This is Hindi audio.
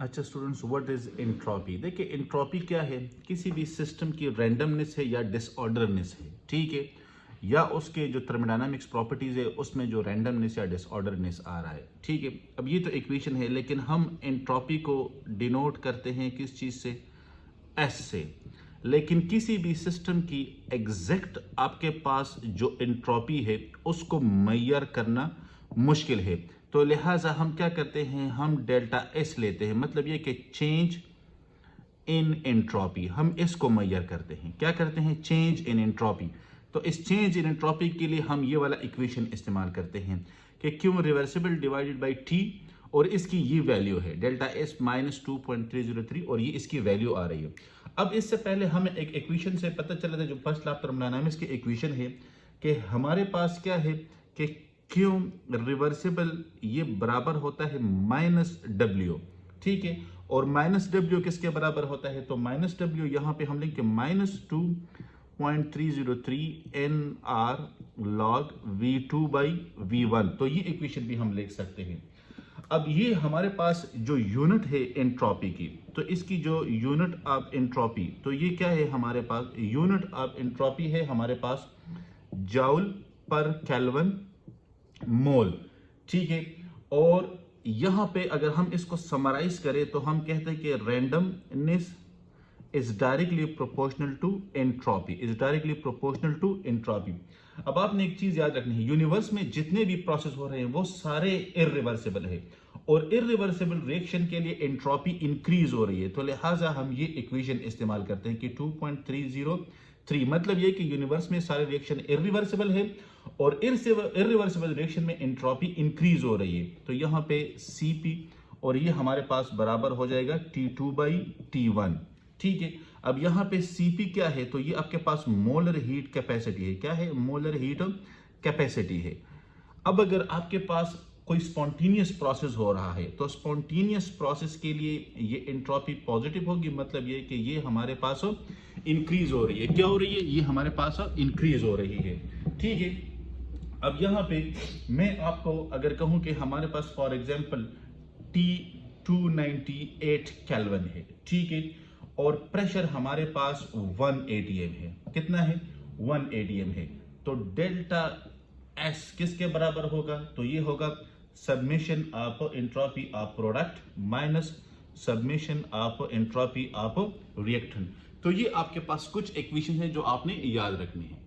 अच्छा स्टूडेंट्स, व्हाट इज एंट्रोपी? देखिए एंट्रोपी क्या है? किसी भी सिस्टम की रैंडमनेस है या डिसऑर्डरनेस है, ठीक है, या उसके जो थर्मोडायनामिक्स प्रॉपर्टीज है उसमें जो रैंडमनेस या डिसऑर्डरनेस आ रहा है, ठीक है। अब ये तो इक्वेशन है, लेकिन हम एंट्रोपी को डिनोट करते हैं किस चीज़ से? एस से। लेकिन किसी भी सिस्टम की एग्जैक्ट आपके पास जो एंट्रोपी है उसको मैयर करना मुश्किल है, तो लिहाजा हम क्या करते हैं, हम डेल्टा एस लेते हैं। मतलब ये कि चेंज इन एंट्रोपी, हम इसको मैयर करते हैं। क्या करते हैं? Change in entropy. तो इस चेंज इन एंट्रोपी के लिए हम ये वाला इक्वेशन इस्तेमाल करते हैं कि Q reversible divided by T, और इसकी ये वैल्यू है डेल्टा एस -2.303, और ये इसकी वैल्यू आ रही है। अब इससे पहले हमें एक इक्वेशन से पता चला था, जो फर्स्ट लॉ ऑफ थर्मोडायनामिक्स की इक्वेशन है, कि हमारे पास क्या है कि क्यू रिवर्सिबल ये बराबर होता है -W, ठीक है। और -W किसके बराबर होता है? तो -W यहां पे हम लिखेंगे -2.303 NR log V2/V1। तो ये इक्वेशन भी हम लिख सकते हैं। अब ये हमारे पास जो यूनिट है एंट्रोपी की, तो इसकी जो यूनिट ऑफ एंट्रोपी, तो ये क्या है हमारे पास? यूनिट ऑफ एंट्रोपी है हमारे पास जूल पर केल्विन मोल, ठीक है। और यहां पे अगर हम इसको समराइज करें तो हम कहते हैं कि randomness is directly proportional to entropy, is directly proportional to entropy. अब आपने एक चीज याद रखनी है, यूनिवर्स में जितने भी प्रोसेस हो रहे हैं वो सारे इरिवर्सिबल है, और इरिवर्सिबल रिएक्शन के लिए एंट्रोपी इंक्रीज हो रही है। तो लिहाजा हम ये इक्वेशन इस्तेमाल करते हैं कि 2.303, मतलब ये कि यूनिवर्स में सारे रिएक्शन इरिवर्सिबल है और इरिवर्सिबल रिएक्शन में एंट्रोपी इंक्रीज हो रही है। तो यहां पे Cp, और ये हमारे पास बराबर हो जाएगा T2/T1, ठीक है। अब यहां पे Cp क्या है? तो ये आपके पास मोलर हीट कैपेसिटी है। क्या है? मोलर हीट कैपेसिटी है। अब अगर आपके पास कोई स्पॉन्टेनियस प्रोसेस हो रहा है, तो स्पॉन्टेनियस प्रोसेस के लिए ये एंट्रोपी पॉजिटिव होगी, मतलब ये कि ये हमारे पास इंक्रीज हो रही है। क्या हो रही है? ये हमारे पास इंक्रीज हो रही है, ठीक है। अब यहां पे मैं आपको अगर कहूं कि हमारे पास फॉर एग्जांपल T298 केल्विन है, ठीक है, और प्रेशर हमारे पास 1 atm है। कितना है? 1 atm है। तो डेल्टा एस किसके बराबर होगा? तो ये होगा submission of entropy of product minus submission of entropy of reactant. तो ये आपके पास कुछ इक्वेशन है जो आपने याद रखनी है।